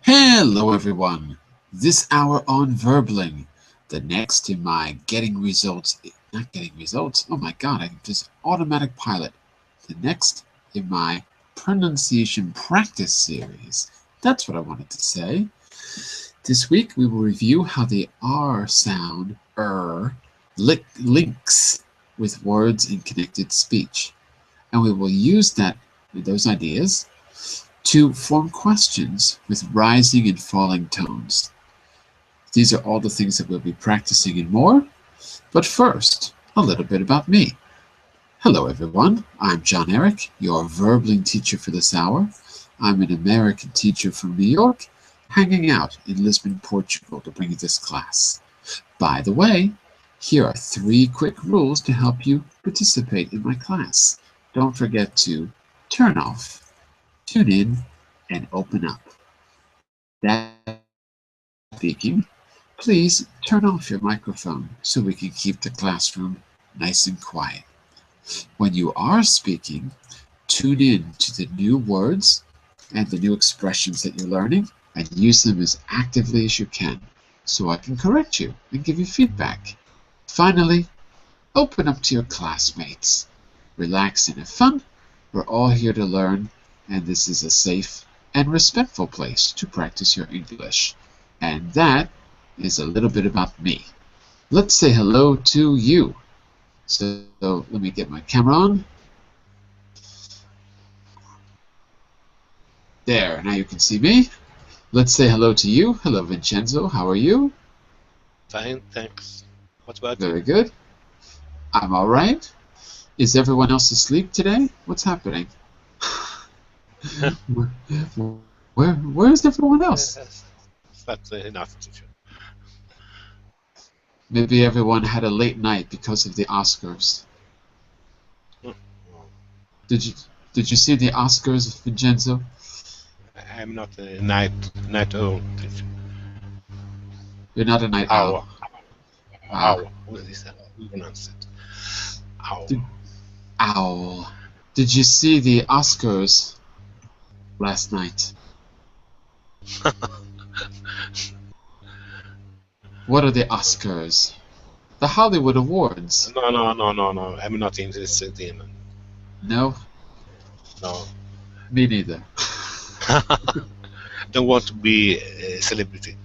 Hello everyone, this hour on Verbling, the next in my oh my god, I just automatic pilot, the next in my pronunciation practice series. That's what I wanted to say. This week we will review how the R sound, links with words in connected speech. And we will use those ideas to form questions with rising and falling tones. These are all the things that we'll be practicing and more. But first, a little bit about me. Hello everyone, I'm Jon-Eric, your Verbling teacher for this hour. I'm an American teacher from New York, hanging out in Lisbon, Portugal to bring you this class. By the way, here are 3 quick rules to help you participate in my class. Don't forget to turn off, tune in, and open up. That speaking, please turn off your microphone so we can keep the classroom nice and quiet. When you are speaking, tune in to the new words and the new expressions that you're learning and use them as actively as you can so I can correct you and give you feedback. Finally, open up to your classmates. Relax and have fun. We're all here to learn, and this is a safe and respectful place to practice your English. And that is a little bit about me. Let's say hello to you. So let me get my camera on. There, now you can see me. Let's say hello to you. Hello, Vincenzo. How are you? Fine, thanks. What about you? Very good. I'm all right. Is everyone else asleep today? What's happening? Where is everyone else? That's enough, teacher. Maybe everyone had a late night because of the Oscars. Did you see the Oscars, Vincenzo? I'm not a night owl, teacher. You're not a night owl. Owl. What is that? Who pronounced it? Owl. Owl. Did you see the Oscars last night? What are the Oscars? The Hollywood Awards. No. I'm not interested in. No? No. Me neither. Don't want to be a celebrity.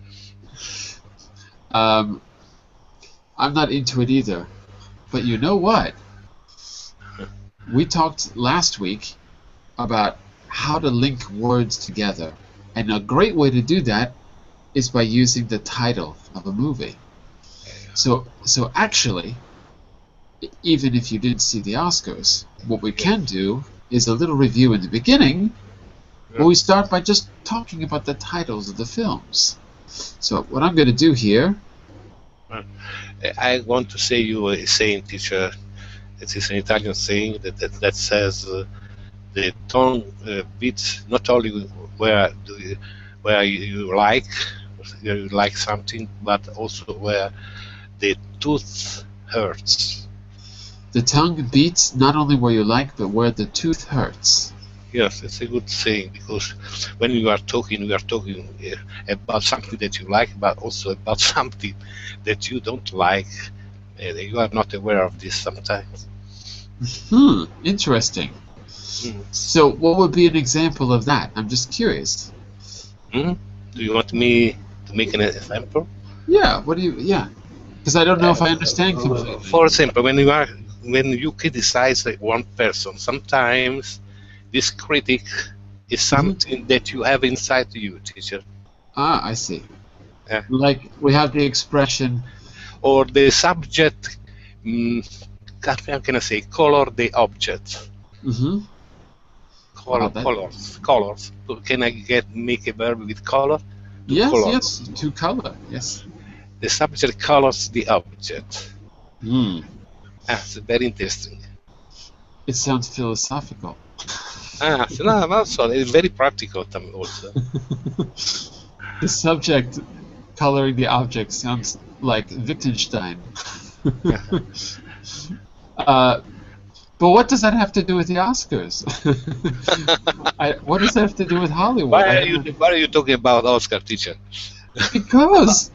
I'm not into it either. But you know what? We talked last week about how to link words together. And a great way to do that is by using the title of a movie. So actually, even if you didn't see the Oscars, what we can do is a little review in the beginning, where we start by just talking about the titles of the films. So what I'm going to do here... I want to say you a saying, teacher. It is an Italian saying that says the tongue beats not only where you like something, but also where the tooth hurts. The tongue beats not only where you like, but where the tooth hurts. Yes, it's a good saying, because when we are talking about something that you like, but also about something that you don't like. You are not aware of this sometimes. Interesting. So what would be an example of that? I'm just curious. Do you want me to make an example? Yeah, because I don't know if I understand completely. For example, when you criticize one person, sometimes this critic is something that you have inside you, teacher. Ah, I see. Like we have the expression... Or the subject, how can I say, color the object. Colors. Can I make a verb with color? Yes, to color, yes. The subject colors the object. That's very interesting. It sounds philosophical. Also, it's very practical also. The subject coloring the object sounds like Wittgenstein. But what does that have to do with the Oscars? What does that have to do with Hollywood? Why are you talking about Oscar, teacher? Because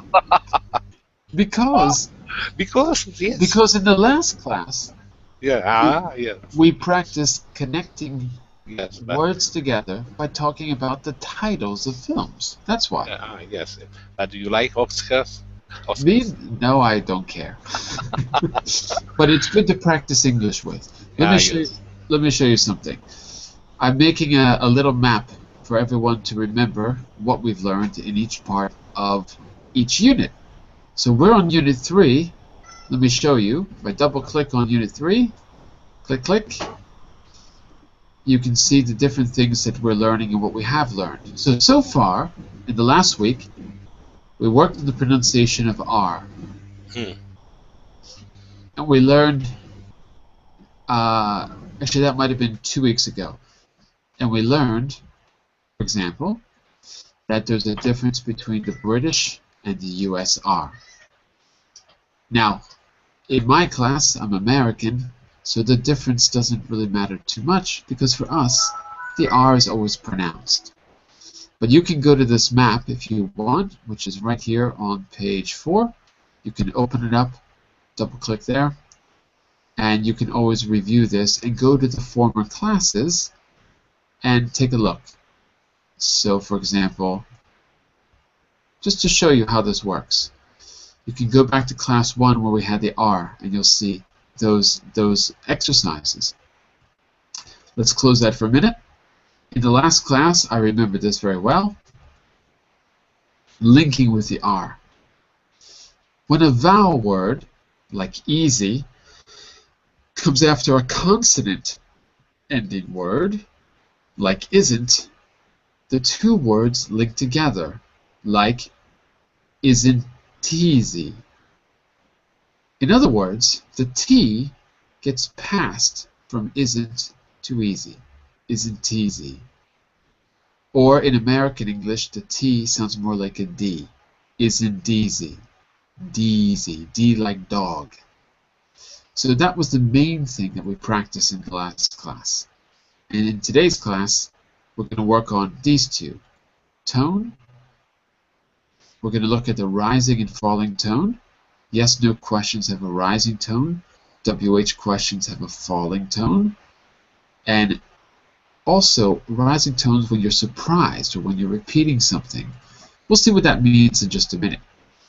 because Yes. because in the last class Yeah. we practiced connecting Yes, but words together by talking about the titles of films. That's why. yes. But do you like Oscars? Me? No, I don't care. But it's good to practice English with. Yes. Let me show you something. I'm making a little map for everyone to remember what we've learned in each part of each unit. So we're on Unit 3. Let me show you. If I double click on Unit 3, click, you can see the different things that we're learning and what we have learned. So far, in the last week, we worked on the pronunciation of R. And we learned, actually that might have been 2 weeks ago. And we learned, for example, that there's a difference between the British and the US R. Now, in my class, I'm American, so the difference doesn't really matter too much because for us, the R is always pronounced. But you can go to this map if you want, which is right here on page 4. You can open it up, double click there, and you can always review this and go to the former classes and take a look. So for example, just to show you how this works, you can go back to class 1 where we had the R and you'll see those exercises. Let's close that for a minute. In the last class, I remember this very well, linking with the R. When a vowel word, like easy, comes after a consonant ending word, like isn't, the two words link together, like isn't easy. In other words, the T gets passed from isn't to easy, isn't easy. Or in American English, the T sounds more like a D, isn't easy, deezy, D like dog. So that was the main thing that we practiced in the last class. And in today's class, we're going to work on these two. Tone. We're going to look at the rising and falling tone. Yes, no questions have a rising tone. WH questions have a falling tone. And also, rising tones when you're surprised or when you're repeating something. We'll see what that means in just a minute.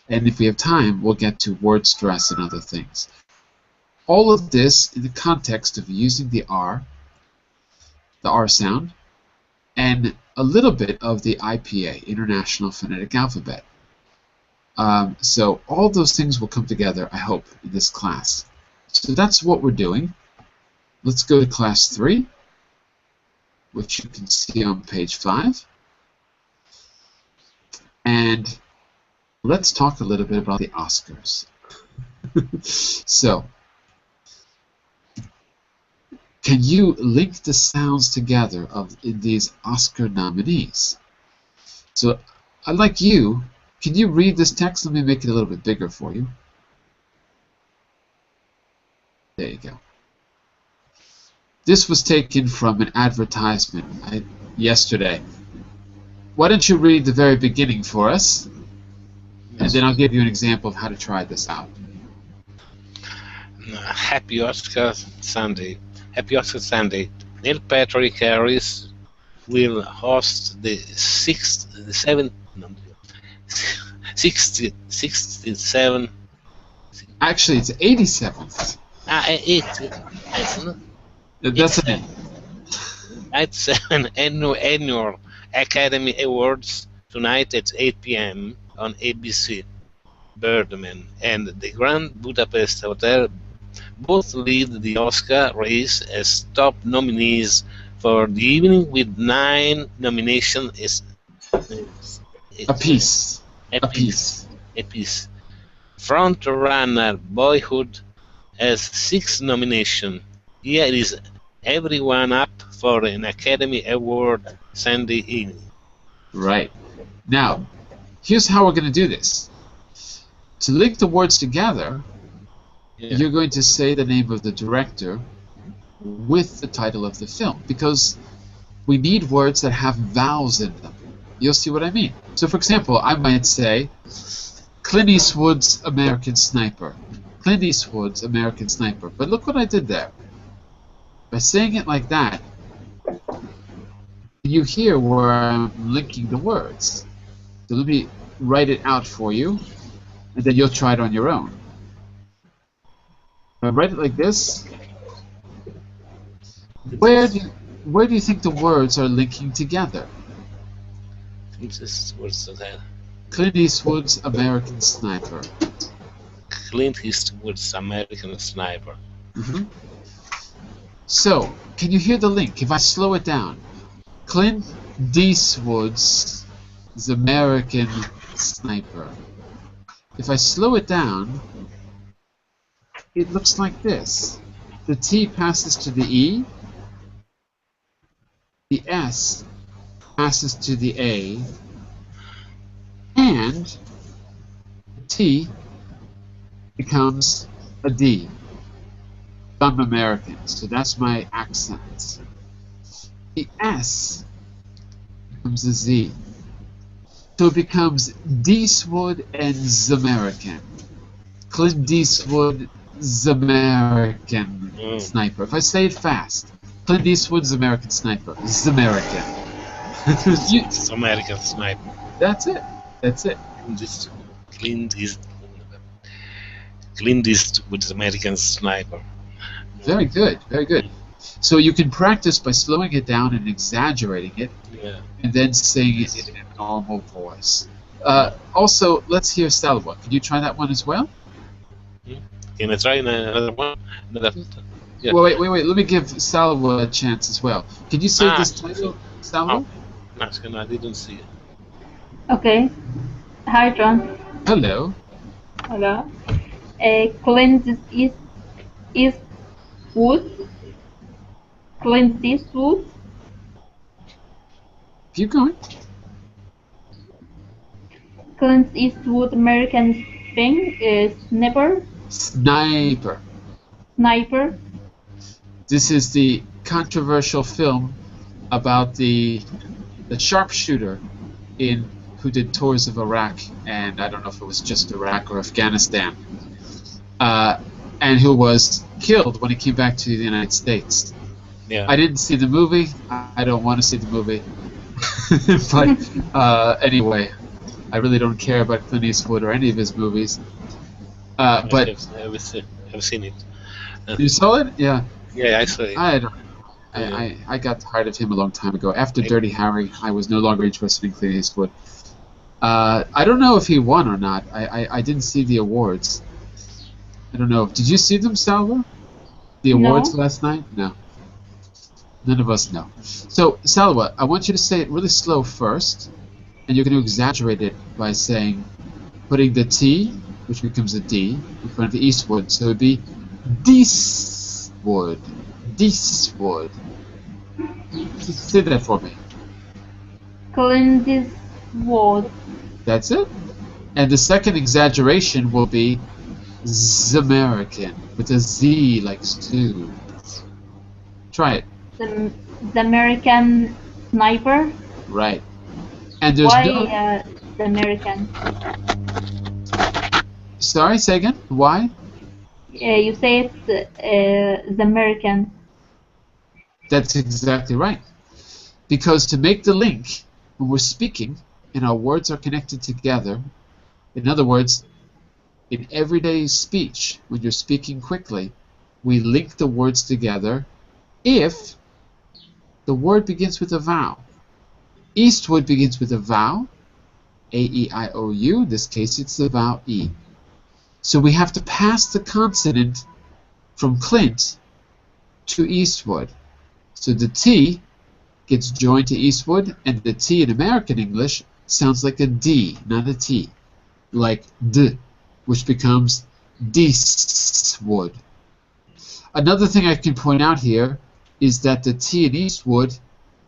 And if we have time, we'll get to word stress and other things. All of this in the context of using the R sound, and a little bit of the IPA, International Phonetic Alphabet. So all those things will come together, I hope, in this class. So that's what we're doing. Let's go to class 3, which you can see on page 5. And let's talk a little bit about the Oscars. So, can you link the sounds together in these Oscar nominees? So, I'd like you, can you read this text? Let me make it a little bit bigger for you. There you go. This was taken from an advertisement yesterday. Why don't you read the very beginning for us? And then I'll give you an example of how to try this out. Happy Oscar Sunday. Happy Oscar Sunday. Neil Patrick Harris will host the 67. Actually, it's 87th. That's an 87 annual Academy Awards tonight at 8 p.m. on ABC. Birdman and the Grand Budapest Hotel both lead the Oscar race as top nominees for the evening with 9 nominations apiece. Front runner Boyhood has 6 nominations. Here is everyone up for an Academy Award Sunday evening. Right. Now, here's how we're going to do this. To link the words together, you're going to say the name of the director with the title of the film, because we need words that have vowels in them. You'll see what I mean. So, for example, I might say, Clint Eastwood's American Sniper. Clint Eastwood's American Sniper. But look what I did there. By saying it like that, you hear where I'm linking the words. So let me write it out for you, and then you'll try it on your own. If I write it like this, where do you think the words are linking together? Clint Eastwood's American Sniper. Clint Eastwood's American Sniper. Mm-hmm. So, can you hear the link? If I slow it down, Clint Eastwood's American Sniper. If I slow it down, it looks like this. The T passes to the E, the S passes to the A, and the T becomes a D. I'm American, so that's my accent. The S becomes a Z. So it becomes Deeswood and Zamerican. Clint Eastwood, Zamerican Sniper. If I say it fast, Clint Eastwood's American Sniper, Zamerican. American Sniper. That's it. That's it. Clint Eastwood's American Sniper. Very good. Very good. So you can practice by slowing it down and exaggerating it, and then saying it in a normal voice. Also, let's hear Salwa. Can you try that one as well? Can I try another one? Yeah. Well, wait. Let me give Salwa a chance as well. Can you say this title, Salwa? No, I didn't see it. Okay. Hi, John. Hello. Hello. Clint Eastwood. Clint Eastwood. Keep going. Clint Eastwood American Sniper. Sniper. Sniper. This is the controversial film about the sharpshooter who did tours of Iraq, and I don't know if it was just Iraq or Afghanistan, and who was killed when he came back to the United States. Yeah. I didn't see the movie. I don't want to see the movie. But anyway, I really don't care about Clint Eastwood or any of his movies. But I've seen it. You saw it? Yeah. Yeah, I saw it. I got tired of him a long time ago. After Dirty Harry, I was no longer interested in Clint Eastwood. I don't know if he won or not. I didn't see the awards. I don't know. Did you see them, Salwa? The awards last night? No. None of us know. So, Salwa, I want you to say it really slow first, and you're going to exaggerate it by putting the T, which becomes a D, in front of the Eastwood. So it would be Deeswood. Deeswood. Say that for me. Clint Eastwood. That's it. And the second exaggeration will be Zamerican, with a Z like stew. Try it. The American Sniper. Right. And there's Why the American? Sorry, say again. Why? You say it's the American. That's exactly right. Because to make the link, when we're speaking and our words are connected together, in other words, in everyday speech, when you're speaking quickly, we link the words together if the word begins with a vowel. Eastwood begins with a vowel, A-E-I-O-U. In this case, it's the vowel E. So we have to pass the consonant from Clint to Eastwood. So the T gets joined to Eastwood, and the T in American English sounds like a D, not a T, like D, which becomes Deeswood. Another thing I can point out here is that the T in Eastwood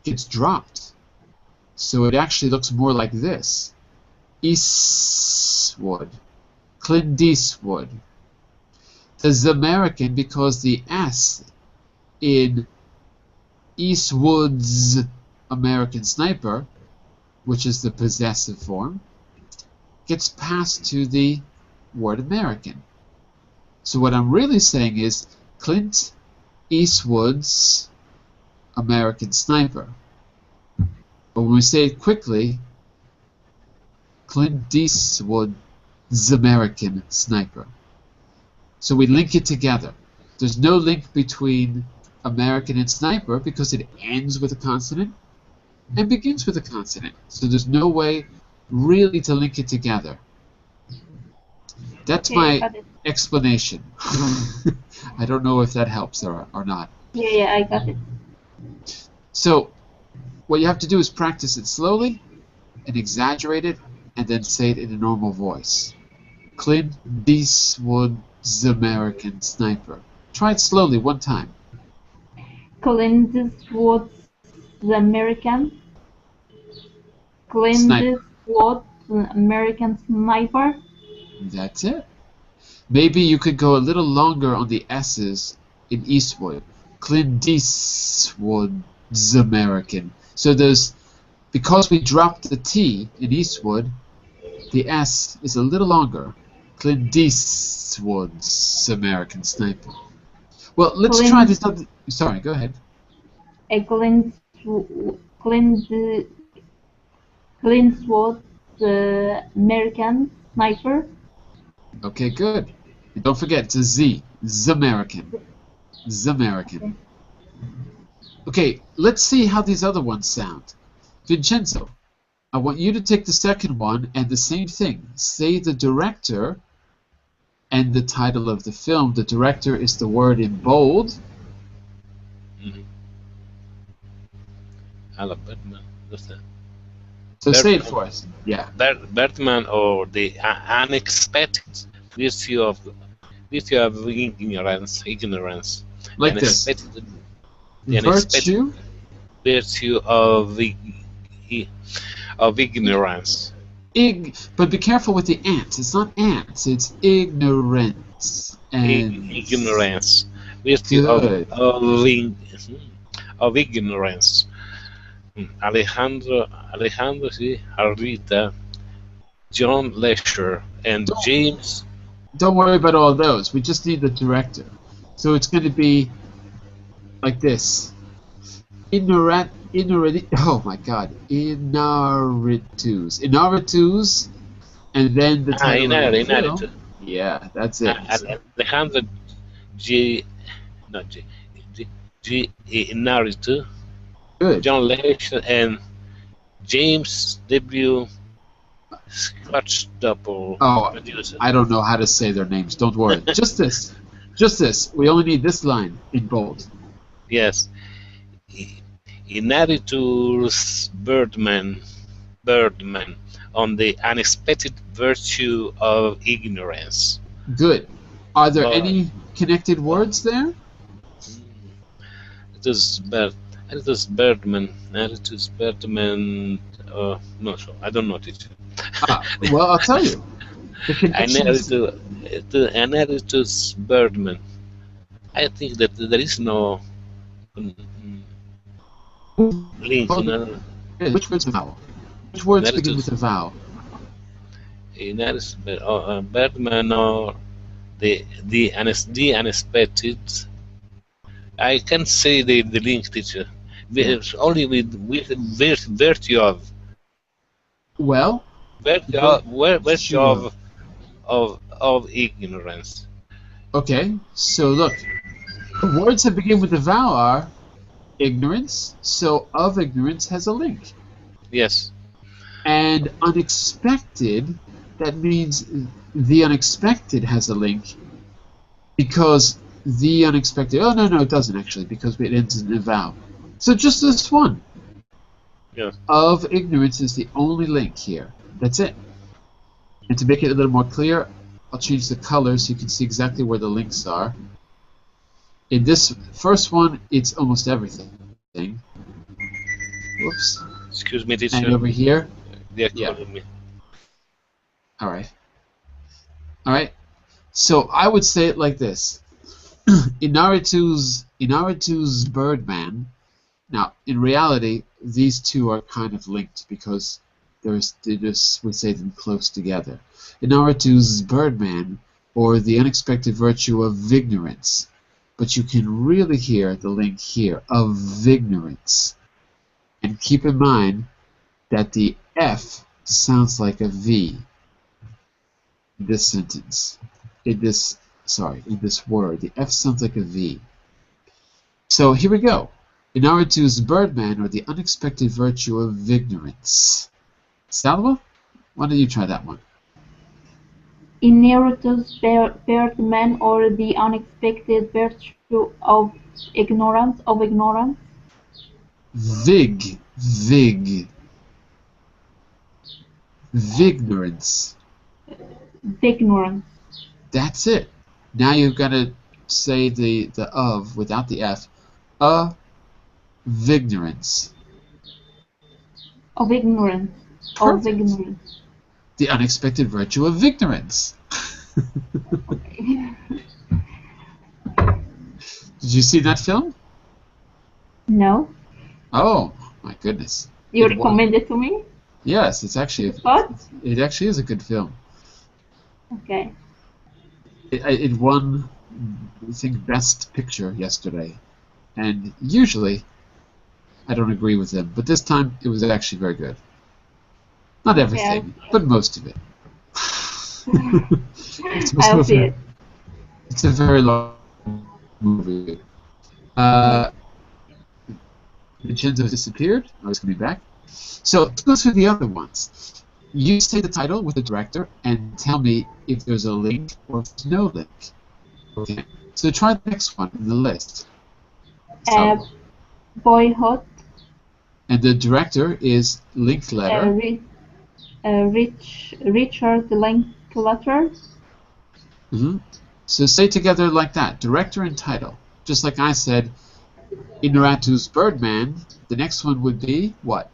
gets dropped. So it actually looks more like this. Eastwood. Clint Eastwood. The Zamerican, because the S in Eastwood's American Sniper, which is the possessive form, gets passed to the word American. So what I'm really saying is Clint Eastwood's American Sniper. But when we say it quickly, Clint Eastwood's American Sniper. So we link it together. There's no link between American and Sniper because it ends with a consonant and begins with a consonant. So there's no way really to link it together. That's my explanation. I don't know if that helps or not. Yeah, I got it. So what you have to do is practice it slowly and exaggerate it and then say it in a normal voice. Clint Eastwood's American Sniper. Try it slowly one time. Clint Eastwood's American. Clint Eastwood's American Sniper. That's it. Maybe you could go a little longer on the S's in Eastwood. Clint Eastwood's American. So there's, because we dropped the T in Eastwood, the S is a little longer. Clint Eastwood's American Sniper. Well, let's try this other. Sorry, go ahead. Clint Eastwood's American Sniper. Okay, good. And don't forget, it's a Z. Z-American. Z-American. Okay, let's see how these other ones sound. Vincenzo, I want you to take the second one and the same thing. Say the director and the title of the film. The director is the word in bold. Hello, Batman. So say it for us. Yeah. Batman, or the unexpected virtue of ignorance. Like this. The Virtue? Virtue of ignorance. But be careful with the ants. It's not ants. It's ignorance. And Ignorance. Virtue of ignorance. Alejandro, sí, Arita, John Lesher, and James. Don't worry about all those. We just need the director. So it's going to be like this. Oh my God. Inaritus, and then the title of the film. Yeah, that's it. Alejandro Inaritu. Good. John Lesher and James W. Scotch-Double. Oh, producer. I don't know how to say their names. Don't worry. Just this. Just this. We only need this line in bold. Yes. Inaritus Birdman on the unexpected virtue of ignorance. Good. Are there any connected words there? It is Birdman. Inaritus Birdman. No, sure. I don't know it. Well, I'll tell you. The connections. Inaritus Birdman. I think that there is no link. Which word's a vowel? Which words begin with a vowel? Inaritus Birdman, or the unexpected. I can't say the link, teacher. Only with virtue of. Well, virtue of ignorance. Okay, so look, the words that begin with the vowel are ignorance, so of ignorance has a link. Yes. And unexpected, that means the unexpected has a link because the unexpected, oh no, it doesn't actually, because it ends in a vowel. So just this one. Yeah. Of ignorance is the only link here. That's it. And to make it a little more clear, I'll change the color so you can see exactly where the links are. In this first one, it's almost everything. Whoops. Excuse me, teacher. And over here. Yeah. Alright. So I would say it like this. Inarritu's Birdman. Now, in reality, these two are kind of linked because we say them close together. Inarritu's Birdman, or The Unexpected Virtue of Ignorance. But you can really hear the link here, of ignorance. And keep in mind that the F sounds like a V in this sentence. In this word. The F sounds like a V. So here we go. Inarritu's Birdman, or The Unexpected Virtue of Ignorance. Salva, why don't you try that one? Inarritu's Birdman, or The Unexpected Virtue of Ignorance. Vignorance. Vignorance. That's it. Now you've got to say the of without the F. Vignorance. Of ignorance. Perfect. Of ignorance. The Unexpected Virtue of Ignorance. Okay. Did you see that film? No. Oh my goodness! You It recommend it to me? Yes, it actually is a good film. Okay. It won, I think, Best Picture yesterday, and usually I don't agree with them, but this time it was actually very good. Not everything, but most of it. I'll see it. It's a very long movie. Vincenzo disappeared. Oh, he's coming back. So let's go through the other ones. You say the title with the director and tell me if there's a link or if there's no link. Okay. So try the next one in the list. Boyhood. And the director is Linklater. Richard Linklater. Mm-hmm. So say together like that, director and title. Just like I said, Inarritu's Birdman, the next one would be what?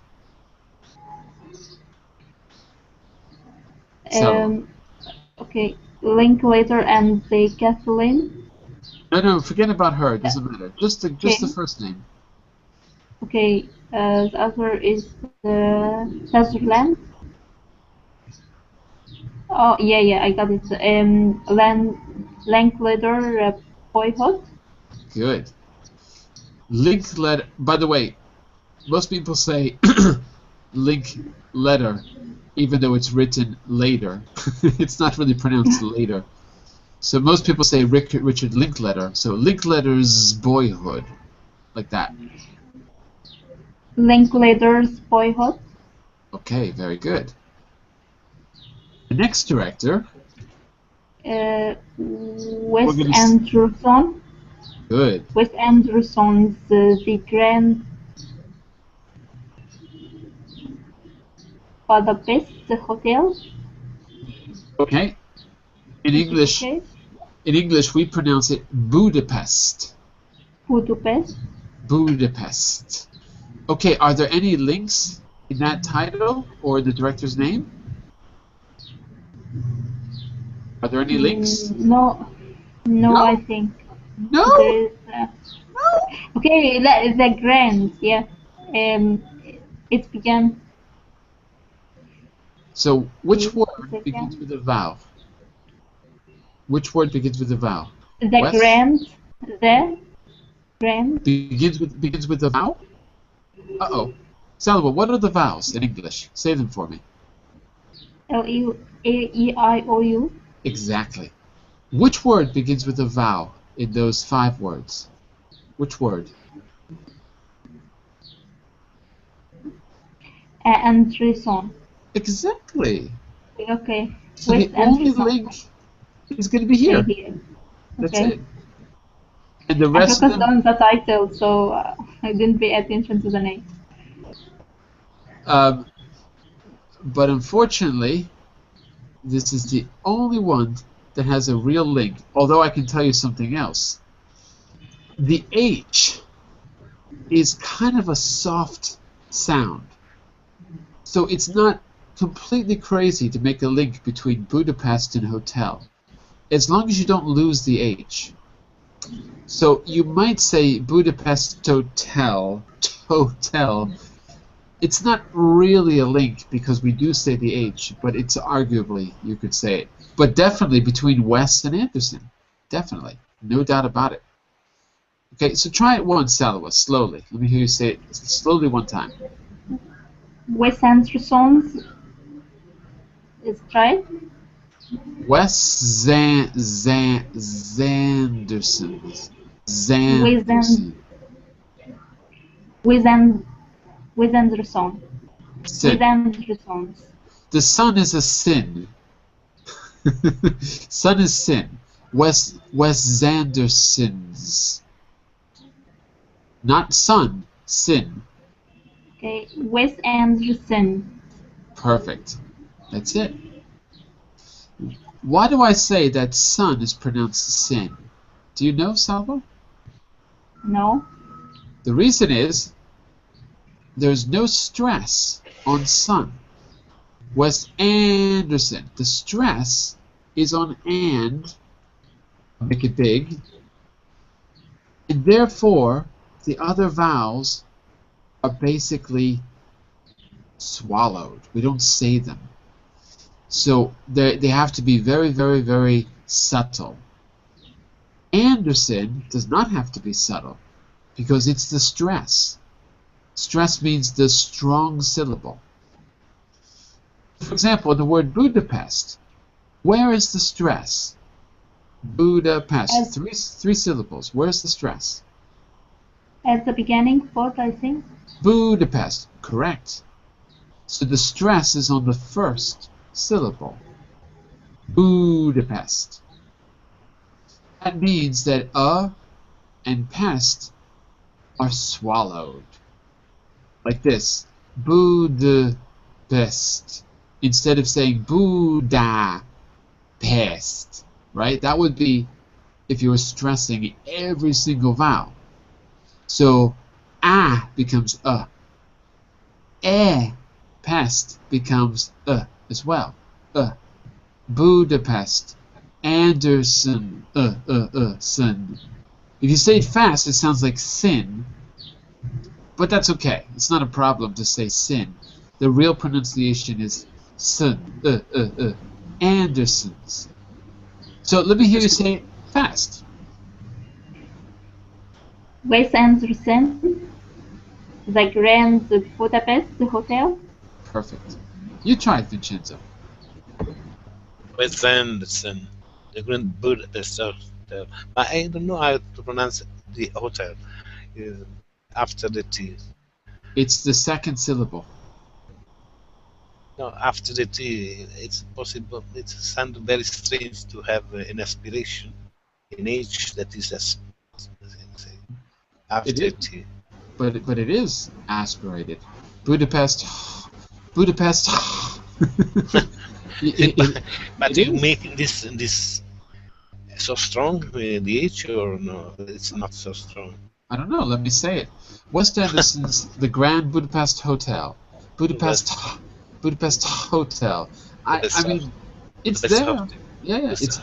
Okay, Linklater and the Kathleen. No, forget about her. It doesn't matter. Just the first name. Okay, the other is Sutherland. Oh yeah, I got it. Linklater, Boyhood. Good. Linklater. By the way, most people say Linklater, even though it's written later. It's not really pronounced later. So most people say Richard Linklater. So Linklater's Boyhood, like that. Linklater's Boyhood. Okay, very good. The next director. Wes Anderson. Good. Wes Anderson's The Grand Budapest Hotel. Okay. In English, we pronounce it Budapest. Budapest. Okay, are there any links in that title or the director's name? Are there any links? No, I think. No. There's, okay, the Grand, yeah. It began. So, which word begins with a vowel? Which word begins with a vowel? The West? Grand. Begins with a vowel? Uh-oh. Salva, what are the vowels in English? Say them for me. L-E-I-O-U. Exactly. Which word begins with a vowel in those 5 words? Which word? Anderson. Exactly. Okay. So the only link is going to be here. That's it. And the rest I focused on the title, so I didn't pay attention to the name. But unfortunately, this is the only one that has a real link, although I can tell you something else. The H is kind of a soft sound. So it's not completely crazy to make a link between Budapest and hotel, as long as you don't lose the H. So you might say Budapest Hotel. It's not really a link because we do say the H, but it's arguably, you could say it. But definitely between Wes and Anderson. Definitely. No doubt about it. Okay, so try it once, Salwa, slowly. Let me hear you say it slowly one time. Wes Anderson's is right. Wes Zanderson. Zanderson. Wes Anderson. Sin. Wes Anderson's. The sun is a sin. Sun is sin. Wes Zanderson's. Not sun, sin. Okay, Wes Anderson. Perfect. That's it. Why do I say that sun is pronounced sin? Do you know, Salvo? No. The reason is there's no stress on sun. Wes Anderson. The stress is on and, make it big, and therefore the other vowels are basically swallowed. We don't say them. So they have to be very, very, very subtle. Anderson does not have to be subtle because it's the stress. Stress means the strong syllable. For example, the word Budapest. Where is the stress? Budapest. Three syllables. Where's the stress? At the beginning, fourth, I think. Budapest. Correct. So the stress is on the first syllable. Budapest. That means that and pest are swallowed. Like this. Budapest. Instead of saying Budapest. Right? That would be if you were stressing every single vowel. So a becomes pest becomes as well. Budapest. Anderson. Son. If you say it fast, it sounds like sin. But that's okay. It's not a problem to say sin. The real pronunciation is son. Anderson's. So let me hear you say it fast. Wes Anderson, the Grand Budapest Hotel. Perfect. You try it, Vincenzo. Wes Anderson, the Grand Budapest Hotel. But I don't know how to pronounce the hotel after the T. It's the second syllable. No, after the T, it's possible. It sounds very strange to have an aspiration in H that is after the T. But it is aspirated. Budapest. Budapest. But you making this so strong the H, or no? It's not so strong. I don't know. Let me say it. West Anderson's the Grand Budapest Hotel. Budapest Hotel. I mean, it's there. Yeah, it's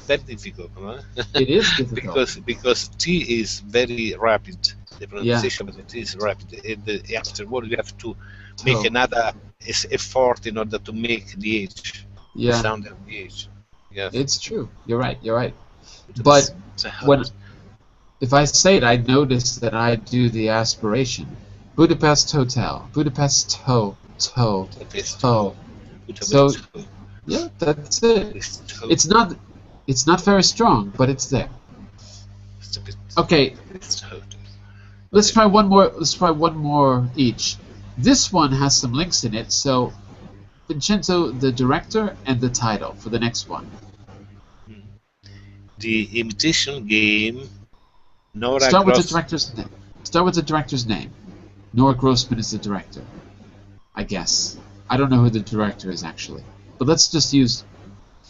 very difficult, huh? It is difficult because T is very rapid. The pronunciation of the T is rapid. Afterward, you have to make another effort in order to make the H. The sound of the H. Yes. It's true. You're right. But if I say it, I notice that I do the aspiration. Budapest Hotel. Budapest So yeah, that's it. It's not very strong, but it's there. Okay. Let's try one more. Let's try one more each. This one has some links in it. So, Vincenzo, the director and the title for the next one. The Imitation Game. Nora Start with the director's name. Start with the director's name. Nora Grossman is the director, I guess. I don't know who the director is actually, but let's use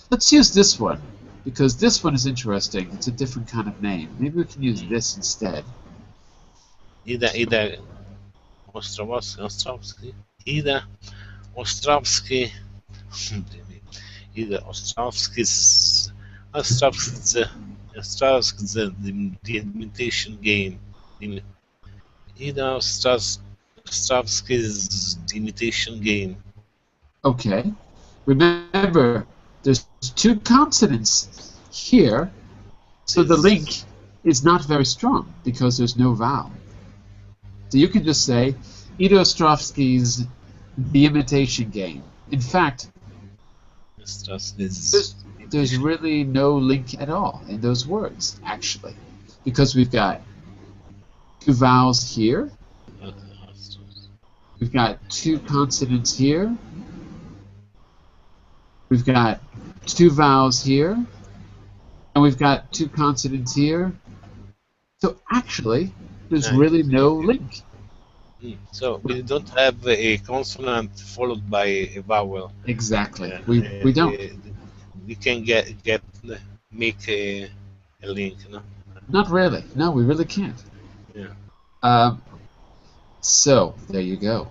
this one because this one is interesting. It's a different kind of name. Maybe we can use this instead. Ida Ostrovsky. Ida Ostrovsky. Ida Ostrovsky's Stravinsky's the imitation game. Stravinsky's the imitation game. Okay. Remember, there's two consonants here, so the link is not very strong because there's no vowel. So you can just say Ido Ostrovsky's The Imitation Game. In fact, there's really no link at all in those words, actually, because we've got two vowels here, we've got two consonants here, we've got two vowels here, and we've got two consonants here. So actually, there's really no link. So we don't have a consonant followed by a vowel. Exactly. We don't. We can make a link, no? Not really. No, we really can't. Yeah. So there you go.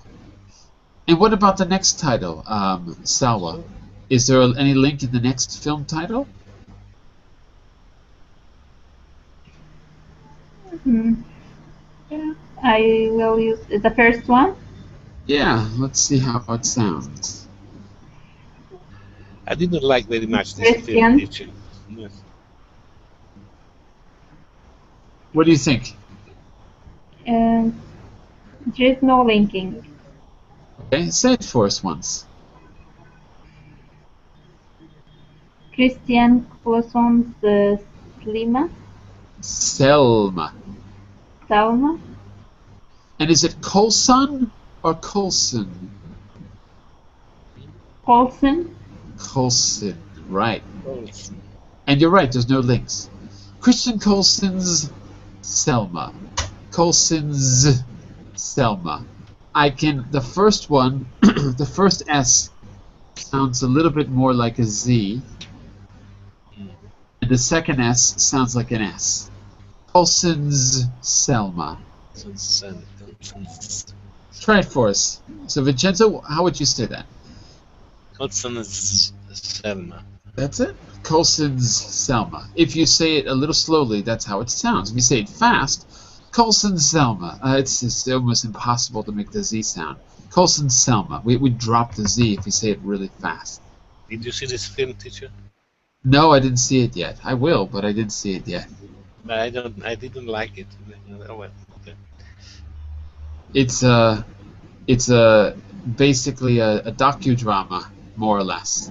And what about the next title, Salwa? Is there any link in the next film title? Yeah, I will use the first one. Yeah, let's see how it sounds. I didn't like very much this Christian. film teacher. Yes. What do you think? There is no linking. Okay, say it for us once. Christian Claesson's Selma. Selma. And is it Coulson or Coulson? Coulson. Coulson, right. And you're right, there's no links. Christian Coulson's Selma. Coulson's Selma. The first one, the first S sounds a little bit more like a Z. And the second S sounds like an S. Coulson's Selma. Try it for us. So Vincenzo, how would you say that? Coulson's Selma. That's it. Coulson's Selma. If you say it a little slowly, that's how it sounds. If you say it fast, Coulson's Selma. It's almost impossible to make the Z sound. Coulson's Selma. We drop the Z if you say it really fast. Did you see this film, teacher? No, I didn't see it yet. I will, but I didn't see it yet. But I didn't like it. Oh, well, okay. It's basically a docudrama, more or less.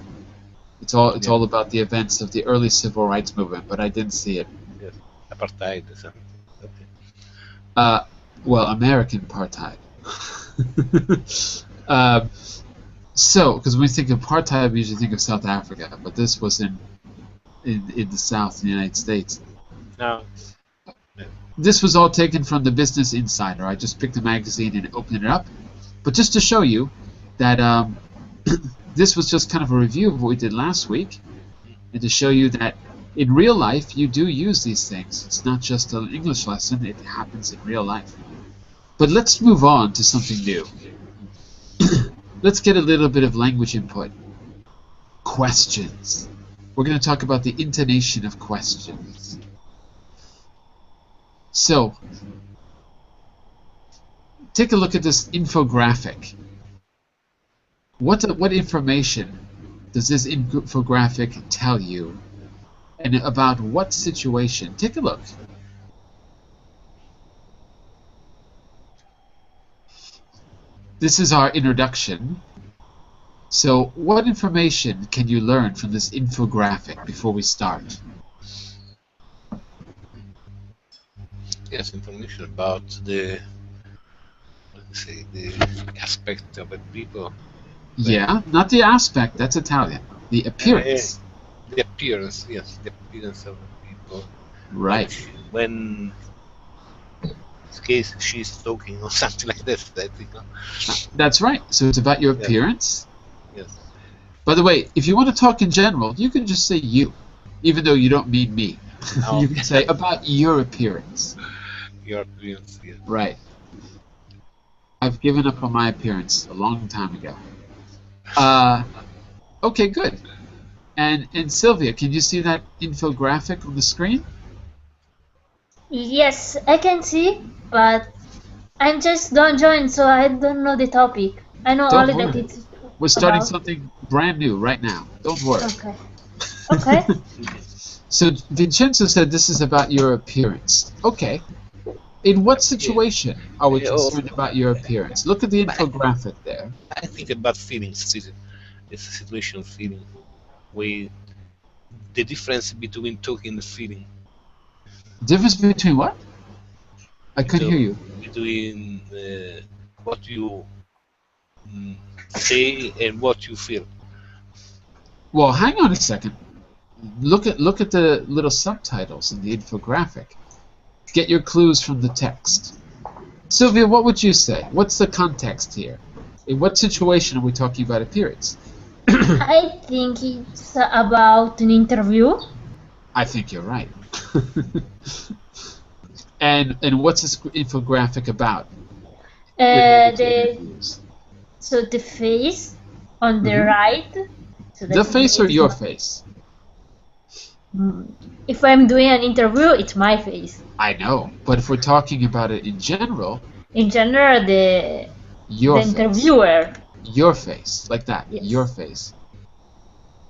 It's all about the events of the early civil rights movement, but I didn't see it. Yes. Apartheid or something. Okay. Well, American apartheid. So, because when we think of apartheid, we usually think of South Africa, but this was in the South, in the United States. No. This was all taken from the Business Insider. I just picked a magazine and opened it up. But just to show you that this was just kind of a review of what we did last week, and to show you that in real life you do use these things. It's not just an English lesson, it happens in real life. But let's move on to something new. Let's get a little bit of language input. Questions. We're going to talk about the intonation of questions. So, take a look at this infographic. What information does this infographic tell you, and about what situation? Take a look. This is our introduction. So, what information can you learn from this infographic before we start? Yes, information about the aspect of a people. Yeah, not the aspect, that's Italian. The appearance. The appearance, yes, the appearance of the people. Right. When, in this case, she's talking or something like this, I think. That's right. So it's about your appearance. Yes. By the way, if you want to talk in general, you can just say you, even though you don't mean me. Oh. You can say about your appearance. Your appearance, yes. Right. I've given up on my appearance a long time ago. Okay, good. And Sylvia, can you see that infographic on the screen? Yes, I can see, but I'm just don't join, so I don't know the topic. I know Don't only that worry. it's We're starting about. something brand new right now. Don't worry. Okay. Okay. So Vincenzo said this is about your appearance. Okay. In what Yeah. situation are we Oh, concerned about your appearance? Look at the but infographic there. I think about feelings. It's a situation of feeling. We the difference between talking and feeling. Difference between what? I couldn't hear Between you. between what you say and what you feel. Well, hang on a second. Look at the little subtitles in the infographic. Get your clues from the text. Sylvia, what would you say? What's the context here? In what situation are we talking about appearance? I think it's about an interview. I think you're right. And what's this infographic about? Related to The interviews. so the face on the Mhm. right. So The that face or means your face? if I'm doing an interview, it's my face. I know, but if we're talking about it in general, In general, the your face. interviewer. Your face, like that. Yes. Your face.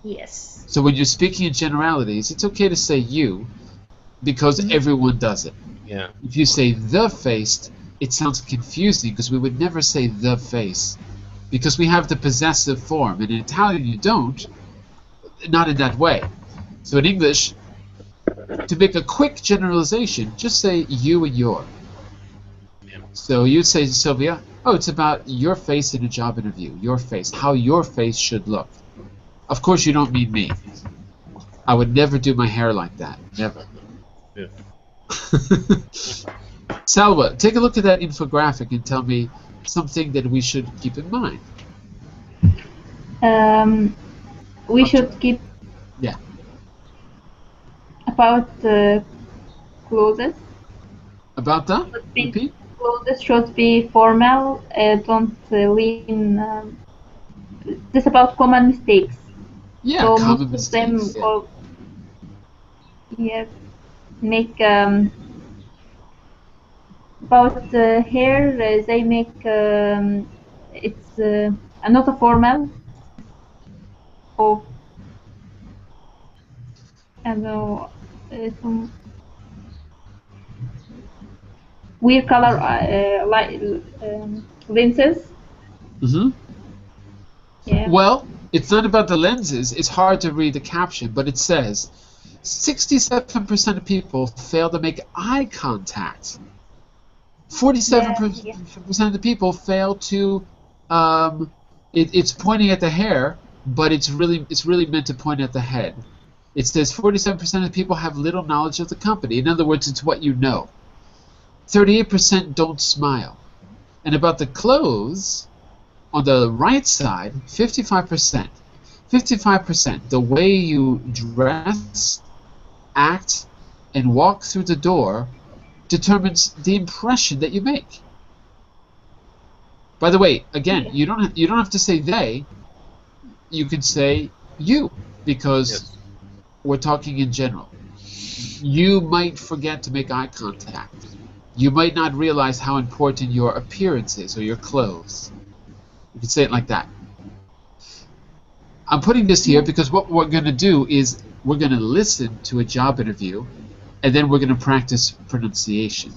Yes. So when you're speaking in generalities, it's okay to say you, because everyone does it. Yeah. If you say the faced, it sounds confusing because we would never say the face, because we have the possessive form. And in Italian, you don't. Not in that way. So in English, to make a quick generalization, just say you and your. Yeah. So you'd say, Sylvia, oh, it's about your face in a job interview. Your face. How your face should look. Of course, you don't mean me. I would never do my hair like that. Never. Yeah. Salwa, take a look at that infographic and tell me something that we should keep in mind. We should keep Yeah. about clothes. About that? Repeat? Clothes should be formal. Don't lean. This about common mistakes. Yeah, So common most of them mistakes. Yeah. yes, make about hair. They make it's not a formal or I don't know some weird color like lenses. Mm-hmm. Yeah. Well, it's not about the lenses. It's hard to read the caption, but it says 67% of people fail to make eye contact. 47% of the people fail to. It's pointing at the hair, but it's really meant to point at the head. It says 47% of people have little knowledge of the company. In other words, it's what you know. 38% don't smile. And about the clothes, on the right side, 55%. 55%. The way you dress, act, and walk through the door determines the impression that you make. By the way, again, you don't have to say they. You can say you, because Yes. we're talking in general. You might forget to make eye contact. You might not realize how important your appearance is or your clothes. You can say it like that. I'm putting this here because what we're going to do is we're going to listen to a job interview, and then we're going to practice pronunciation.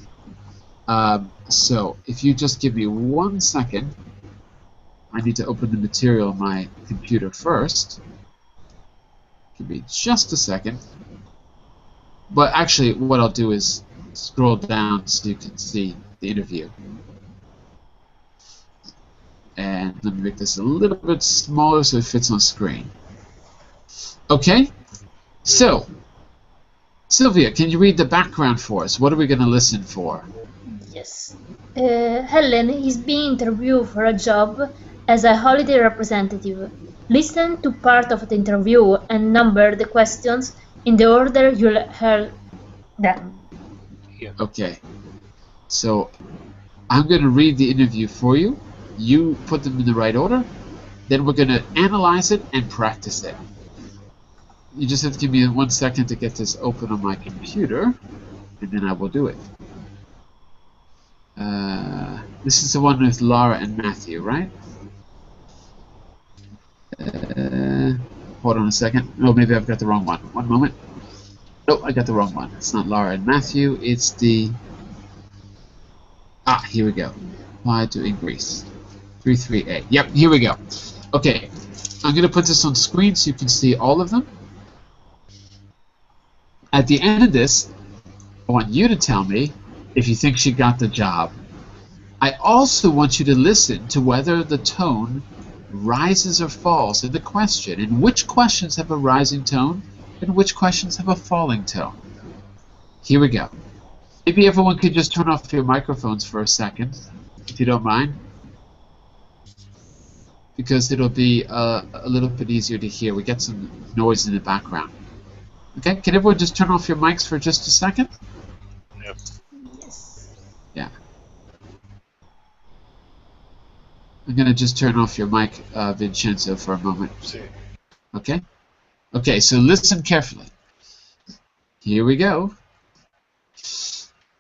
So if you just give me 1 second, I need to open the material on my computer first. Give me just a second. But actually, what I'll do is scroll down so you can see the interview. And let me make this a little bit smaller so it fits on screen. Okay? So, Sylvia, can you read the background for us? What are we going to listen for? Yes. Helen is being interviewed for a job as a holiday representative. Listen to part of the interview and number the questions in the order you heard them. Yeah. Okay. So, I'm going to read the interview for you. You put them in the right order. Then we're going to analyze it and practice it. You just have to give me 1 second to get this open on my computer. and then I will do it. This is the one with Laura and Matthew, right? Hold on a second. Oh, maybe I've got the wrong one. One moment. No, I got the wrong one. It's not Laura and Matthew. It's the... Ah, here we go. Apply to increase. 33A. Yep, here we go. Okay, I'm going to put this on screen so you can see all of them. At the end of this, I want you to tell me if you think she got the job. I also want you to listen to whether the tone rises or falls in the question, and which questions have a rising tone and which questions have a falling tone. Here we go. Maybe everyone could just turn off your microphones for a second, if you don't mind, because it'll be a little bit easier to hear. We get some noise in the background. Okay, can everyone just turn off your mics for just a second? Yep. Yes. Yeah. I'm going to just turn off your mic, Vincenzo, for a moment. See. Okay? Okay, so listen carefully. Here we go.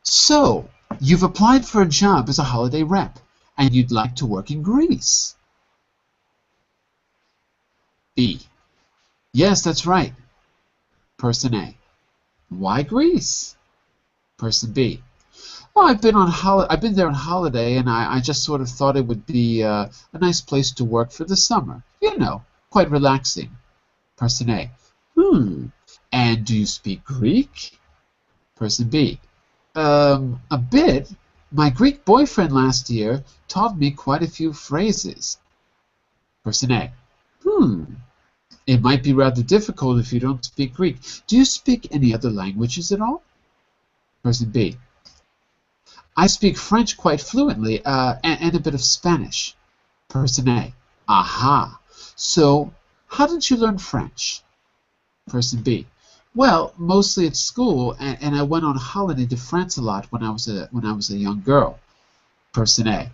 So, you've applied for a job as a holiday rep, and you'd like to work in Greece. B. Yes, that's right. Person A. Why Greece? Person B. Well, I've been there on holiday, and I just sort of thought it would be a nice place to work for the summer. You know, quite relaxing. Person A. And do you speak Greek? Person B. A bit. My Greek boyfriend last year taught me quite a few phrases. Person A. It might be rather difficult if you don't speak Greek. Do you speak any other languages at all? Person B. I speak French quite fluently, and a bit of Spanish. Person A. Aha. So, how did you learn French? Person B. Well, mostly at school, and I went on holiday to France a lot when I was a young girl. Person A.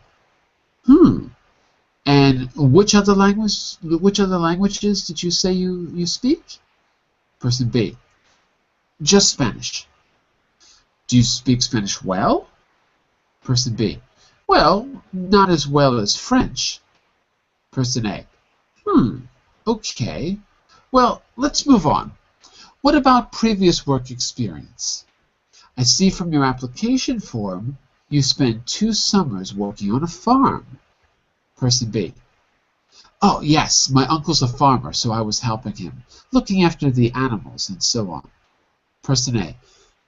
And which other languages did you say you speak? Person B. Just Spanish. Do you speak Spanish well? Person B. Well, not as well as French. Person A. Okay. Well, let's move on. What about previous work experience? I see from your application form you spent 2 summers working on a farm. Person B. Oh, yes, my uncle's a farmer, so I was helping him, looking after the animals and so on. Person A.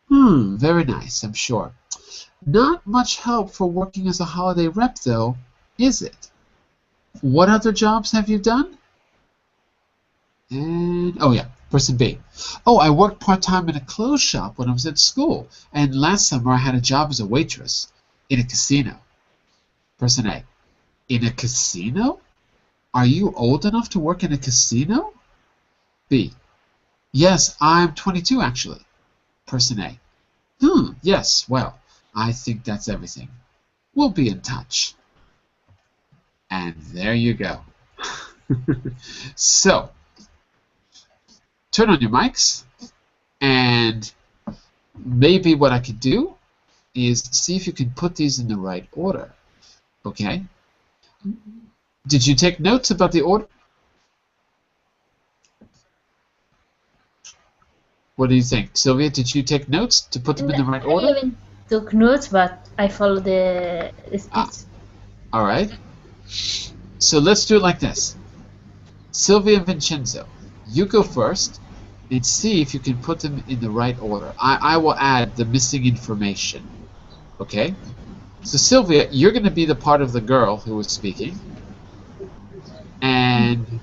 Very nice, I'm sure. Not much help for working as a holiday rep, though, is it? What other jobs have you done? And, oh yeah, person B. Oh, I worked part-time in a clothes shop when I was at school, and last summer I had a job as a waitress in a casino. Person A. In a casino? Are you old enough to work in a casino? B. Yes, I'm 22 actually. Person A. Yes, well, I think that's everything. We'll be in touch. And there you go. So, turn on your mics, and maybe what I could do is see if you can put these in the right order. Okay? Did you take notes about the order? What do you think? Sylvia, did you take notes to put them in the right order? I haven't took notes, but I followed the speech. All right. So let's do it like this. Sylvia and Vincenzo, you go first and see if you can put them in the right order. I will add the missing information. Okay? So Sylvia, you're going to be the part of the girl who was speaking. And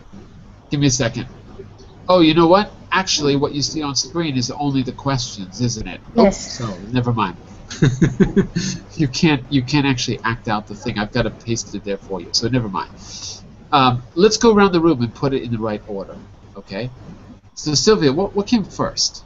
give me a second. Oh, you know what? Actually, what you see on screen is only the questions, isn't it? Yes. Oh, so never mind. you can't actually act out the thing. I've got to paste it there for you. So never mind. Let's go around the room and put it in the right order. Okay. So Sylvia, what came first?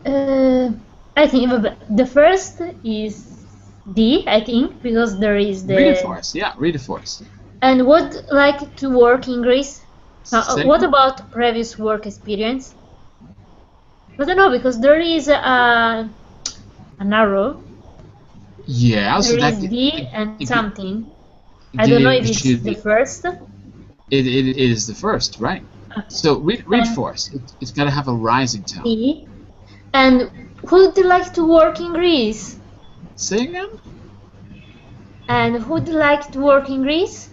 I think the first is D. I think because there is the. Read it for us. Yeah, read it for us. And would like to work in Greece. Second. What about previous work experience? I don't know because there is a an arrow. Yeah, so There that is D and something. I don't know if it's the first. It is the first, right? So read for us. It's got to have a rising tone. D. And who'd like to work in Greece? Say again? And who'd like to work in Greece?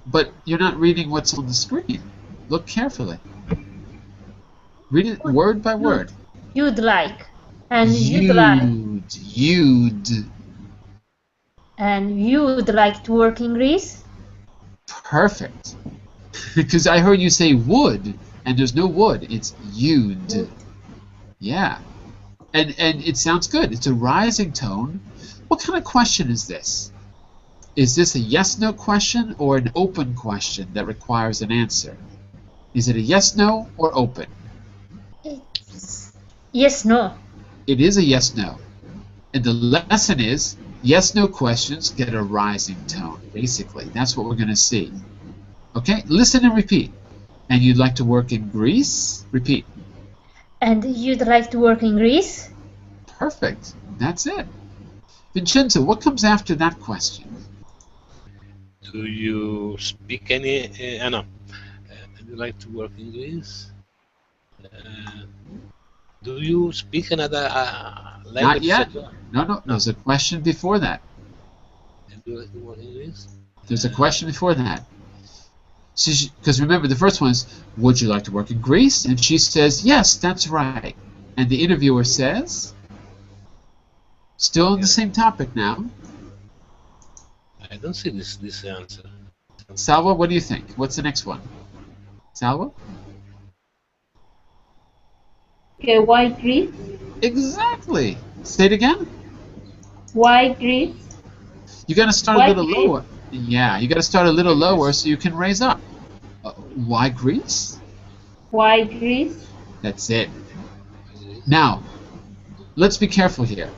But you're not reading what's on the screen. Look carefully. Read it word by word. You'd like. And you'd like. You'd. And you'd like to work in Greece? Perfect. Because I heard you say would, and there's no would. It's you'd. Yeah. And it sounds good. It's a rising tone. What kind of question is this? Is this a yes-no question or an open question that requires an answer? Is it a yes-no or open? It's yes-no. It is a yes-no. And the lesson is yes-no questions get a rising tone, basically. That's what we're going to see. Okay, listen and repeat. And you'd like to work in Greece? Repeat. And you'd like to work in Greece? Perfect. That's it. Vincenzo, what comes after that question? Do you speak any? No. Would you like to work in Greece? Do you speak another language? Not yet. No. There's a question before that. And do you like to work in Greece? There's a question before that. Because remember, the first one is, would you like to work in Greece? And she says, yes, that's right. And the interviewer says, still on the same topic now. I don't see this answer. Salva, what do you think? What's the next one? Salva? Okay, why Greece? Exactly. Say it again. Why Greece? You got to start a little lower. Yeah, you got to start a little lower so you can raise up. Why Greece? Why Greece? That's it. Now, let's be careful here.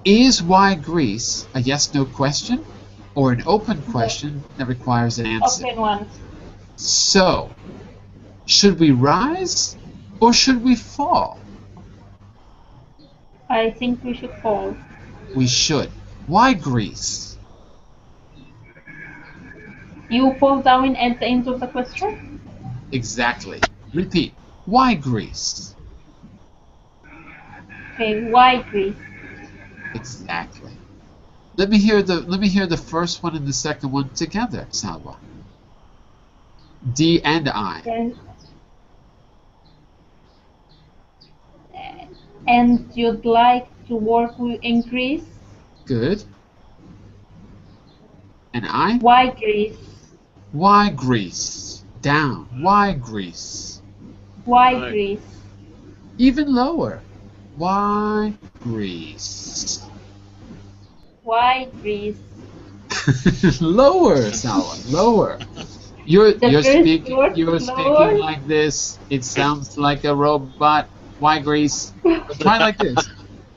Is why Greece a yes-no question or an open question that requires an answer? Open one. So, should we rise or should we fall? I think we should fall. We should. Why Greece? You fall down at the end of the question? Exactly. Repeat. Why Greece? Okay, why Greece? Exactly. Let me hear the first one and the second one together, Salwa. D and I. And you'd like to work in Greece? Good. And I? Why Greece? Why Greece? Down. Why Greece? Why Greece? Even lower. Why Greece? Why Greece? Lower, Salwa. Lower. You're speaking like this. It sounds like a robot. Why Greece? Try like this.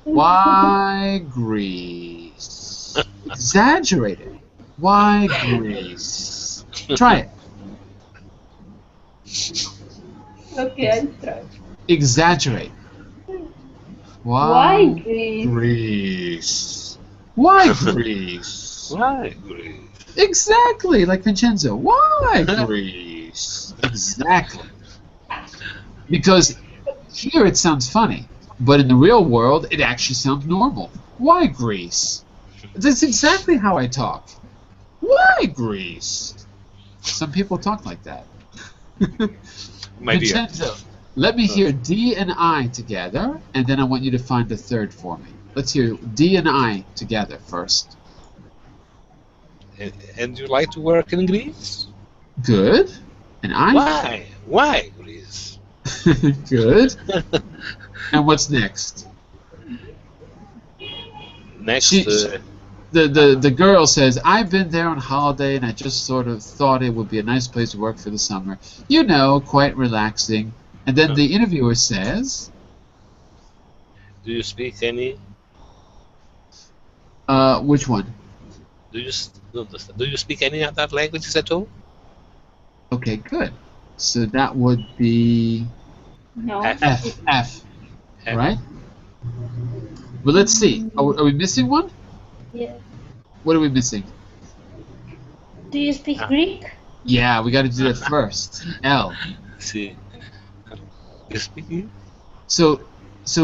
Why Greece? Exaggerate it. Why Greece? Try it. Okay, I'll try. Exaggerate. Why Greece? Greece? Why Greece? Why Greece? Exactly, like Vincenzo. Why Greece? Exactly. Because here it sounds funny, but in the real world it actually sounds normal. Why Greece? That's exactly how I talk. Why Greece? Some people talk like that. My dear. Vincenzo, let me hear D and I together, and then I want you to find the third for me. Let's hear D and I together first. And you like to work in Greece? Good. And I? Why? Why Greece? Good. And what's next? Next, the girl says, I've been there on holiday and I just sort of thought it would be a nice place to work for the summer. You know, quite relaxing. And then the interviewer says, do you speak any? Which one? Do you speak any other languages at all? Okay, good. So that would be No. F, right? Well, let's see. Are we missing one? Yeah. What are we missing? Do you speak Greek? Yeah, we got to do that first. L. See. You speak? So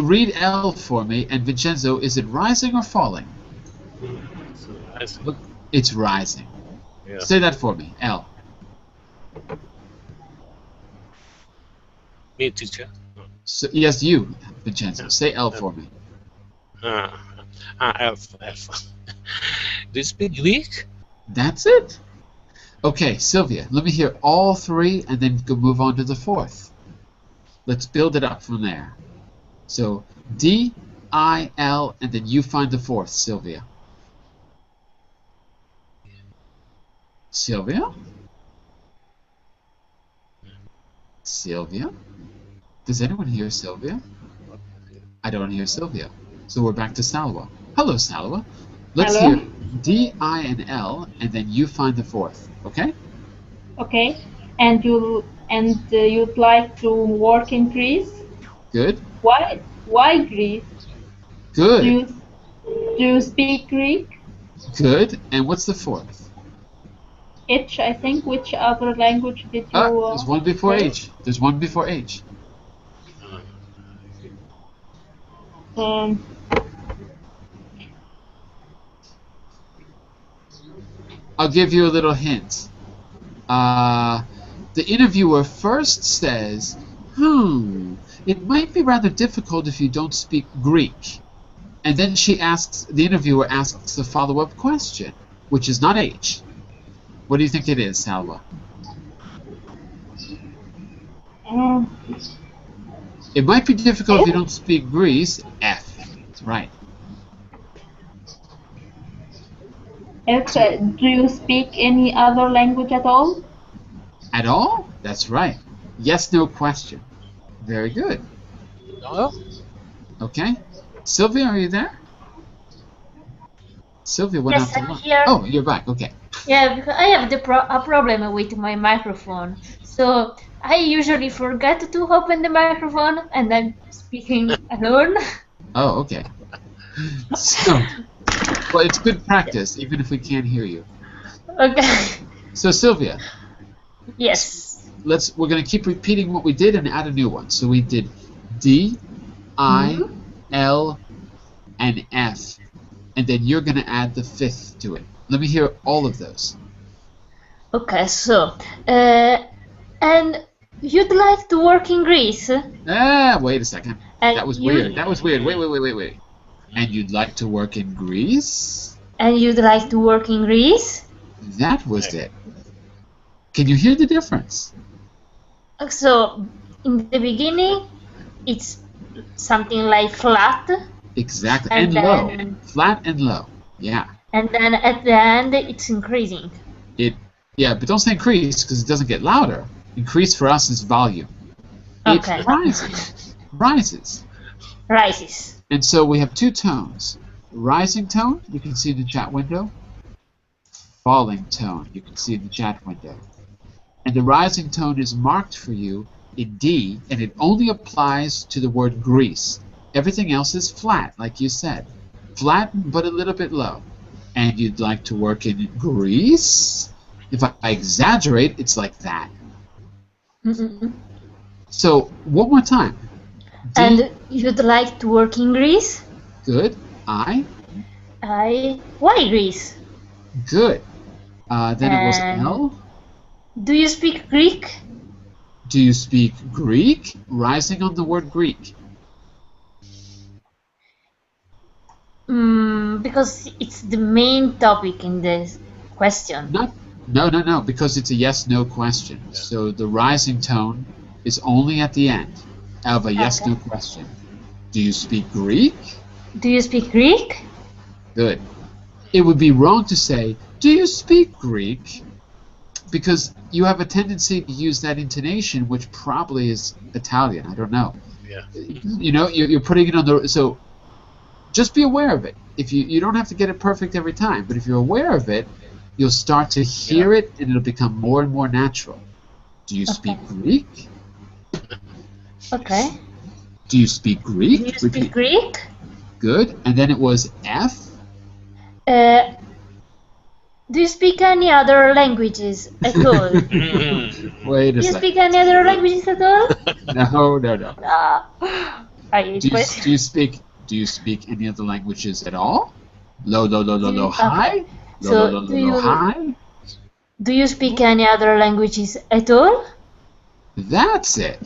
read L for me, and Vincenzo, is it rising or falling? Look, it's rising. Yeah. Say that for me. L. Me, teacher. So, yes, you, Vincenzo. Say L for me. F. Do you speak Greek? That's it. Okay, Sylvia, let me hear all three, and then go move on to the fourth. Let's build it up from there. So D, I, L, and then you find the fourth, Sylvia. Sylvia? Sylvia? Does anyone hear Sylvia? I don't hear Sylvia. So we're back to Salwa. Hello, Salwa. Let's Hello. hear D, I, and L, and then you find the fourth. Okay? Okay. And you'd like to work in Greece? Good. Why Greece? Good. Do you speak Greek? Good. And what's the fourth? H, I think. Which other language did you? There's one before say? H. There's one before H. I'll give you a little hint. The interviewer first says, it might be rather difficult if you don't speak Greek. And then the interviewer asks a follow-up question, which is not H. What do you think it is, Salwa? It might be difficult if you don't speak Greece. F. Right. F, do you speak any other language at all? At all? That's right. Yes, no question. Very good. No? Okay. Sylvia, are you there? Sylvia went Yes, out to I'm lunch. here. Oh, you're back. Okay. Yeah, because I have a problem with my microphone. So I usually forget to open the microphone and I'm speaking alone. Oh, okay. So, well, it's good practice, even if we can't hear you. Okay. So, Sylvia, Yes. we're going to keep repeating what we did and add a new one. So we did D, I, L, and F, and then you're going to add the fifth to it. Let me hear all of those. Okay, so and you'd like to work in Greece? Wait a second. And That was you- weird. That was weird. Wait. And you'd like to work in Greece? And you'd like to work in Greece? That was it. Can you hear the difference? So in the beginning, it's something like flat, Exactly. And And low. then- Flat and low. Yeah. and then at the end, it's increasing. Yeah, but don't say increase because it doesn't get louder. Increase for us is volume. Okay. It rises. Rises. Rises. And so we have two tones. Rising tone, you can see in the chat window. Falling tone, you can see in the chat window. And the rising tone is marked for you in D, and it only applies to the word Greece. Everything else is flat, like you said. Flat, but a little bit low. And you'd like to work in Greece? If I exaggerate, it's like that. So, one more time. D, And you'd like to work in Greece? good. I, Why Greece? good. Then it was And- L. Do you speak Greek? Do you speak Greek? Rising on the word Greek. Because it's the main topic in this question. No, because it's a yes/no question. So the rising tone is only at the end of a yes/no question. Do you speak Greek? Do you speak Greek? Good. It would be wrong to say, do you speak Greek? Because you have a tendency to use that intonation, which probably is Italian. I don't know. Yeah. You know, you're putting it on the... So just be aware of it. If you don't have to get it perfect every time, but if you're aware of it, you'll start to hear it, and it'll become more and more natural. Do you speak Greek? Okay. Do you speak Greek? Do you speak Greek? Good. And then it was F. Uh, do you speak any other languages at all? Wait Do a you second. speak any other languages at all? No. I hate questions. Do you speak any other languages at all? Low, low, low, low, low, Okay. high. Low, low, So low, low, low, high. do you speak any other languages at all? That's it.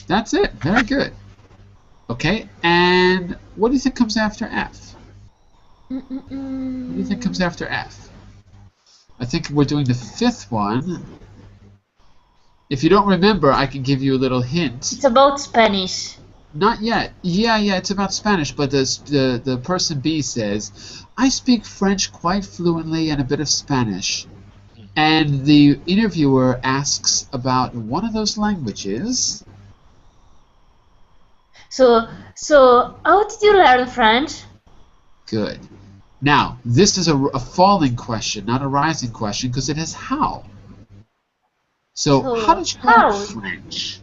That's it. Very good. Okay. And what do you think comes after F? What do you think comes after F? I think we're doing the fifth one. If you don't remember, I can give you a little hint. It's about Spanish. Not yet. Yeah, it's about Spanish, but the person B says, I speak French quite fluently and a bit of Spanish. And the interviewer asks about one of those languages. So how did you learn French? Good. Now, this is a falling question, not a rising question, because it has how. So how did you learn French?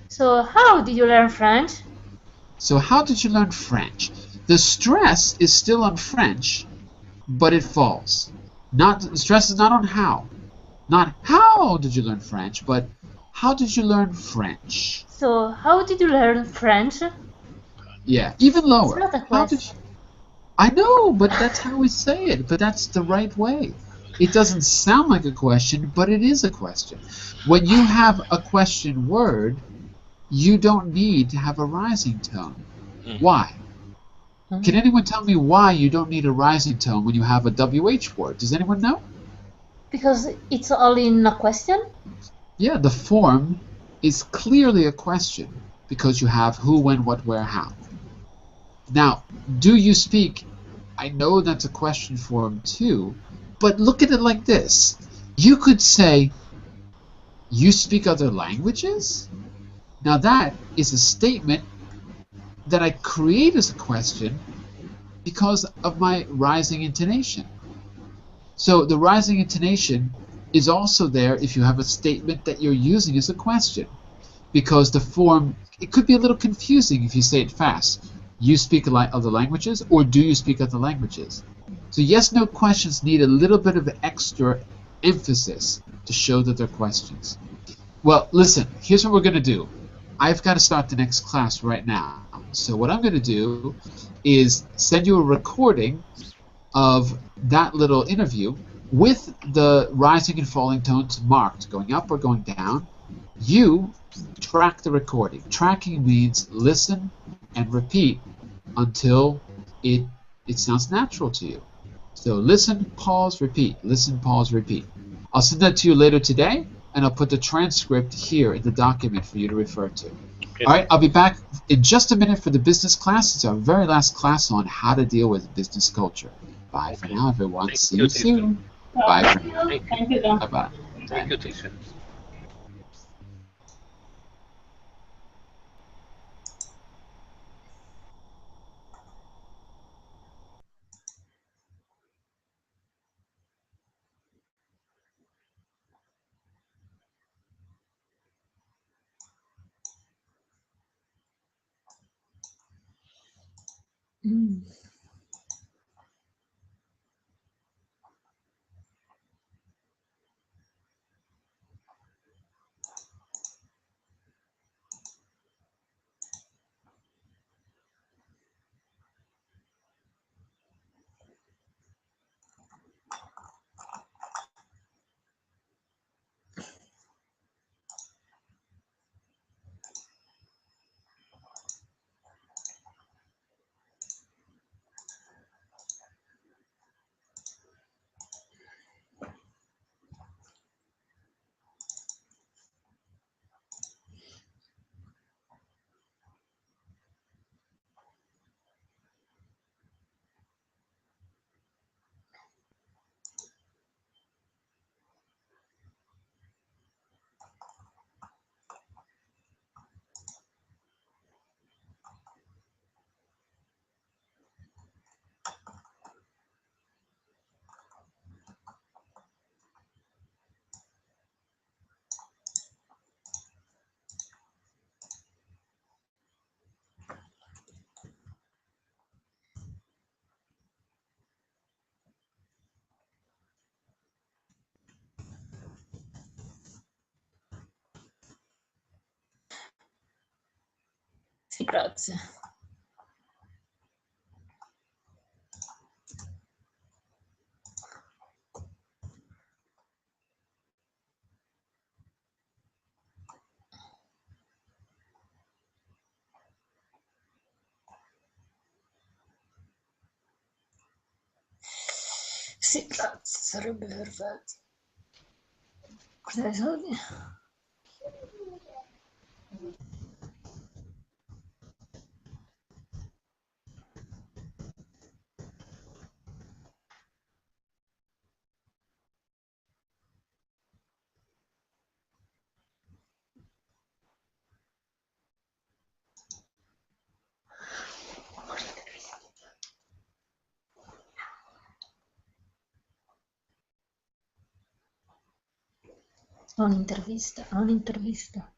So how did you learn French? So how did you learn French? The stress is still on French, but it falls. The stress is not on how. Not how did you learn French, but how did you learn French? So how did you learn French? Yeah, even lower. It's not a question. I know, but that's how we say it. But that's the right way. It doesn't sound like a question, but it is a question. When you have a question word, you don't need to have a rising tone. Why? Can anyone tell me why you don't need a rising tone when you have a WH word? Does anyone know? Because it's all in a question? Yeah, the form is clearly a question because you have who, when, what, where, how. Now, do you speak? I know that's a question form too, but look at it like this. You could say, you speak other languages? Now that is a statement that I create as a question because of my rising intonation. So the rising intonation is also there if you have a statement that you're using as a question, because the form, it could be a little confusing if you say it fast. You speak other languages, or do you speak other languages? So yes, no questions need a little bit of extra emphasis to show that they're questions. Well, listen, here's what we're going to do. I've got to start the next class right now. So what I'm going to do is send you a recording of that little interview with the rising and falling tones marked, going up or going down. You track the recording. Tracking means listen and repeat until it sounds natural to you. So listen, pause, repeat. Listen, pause, repeat. I'll send that to you later today, and I'll put the transcript here in the document for you to refer to. Okay. All right, I'll be back in just a minute for the business class. It's our very last class on how to deal with business culture. Bye for now, everyone. See you soon. Bye for now. Thank you, John. Bye-bye. Thank you, teacher. Sì, grazie. Sì, grazie, sarebbe perfetto. Cos'è i soldi? Ho un'intervista.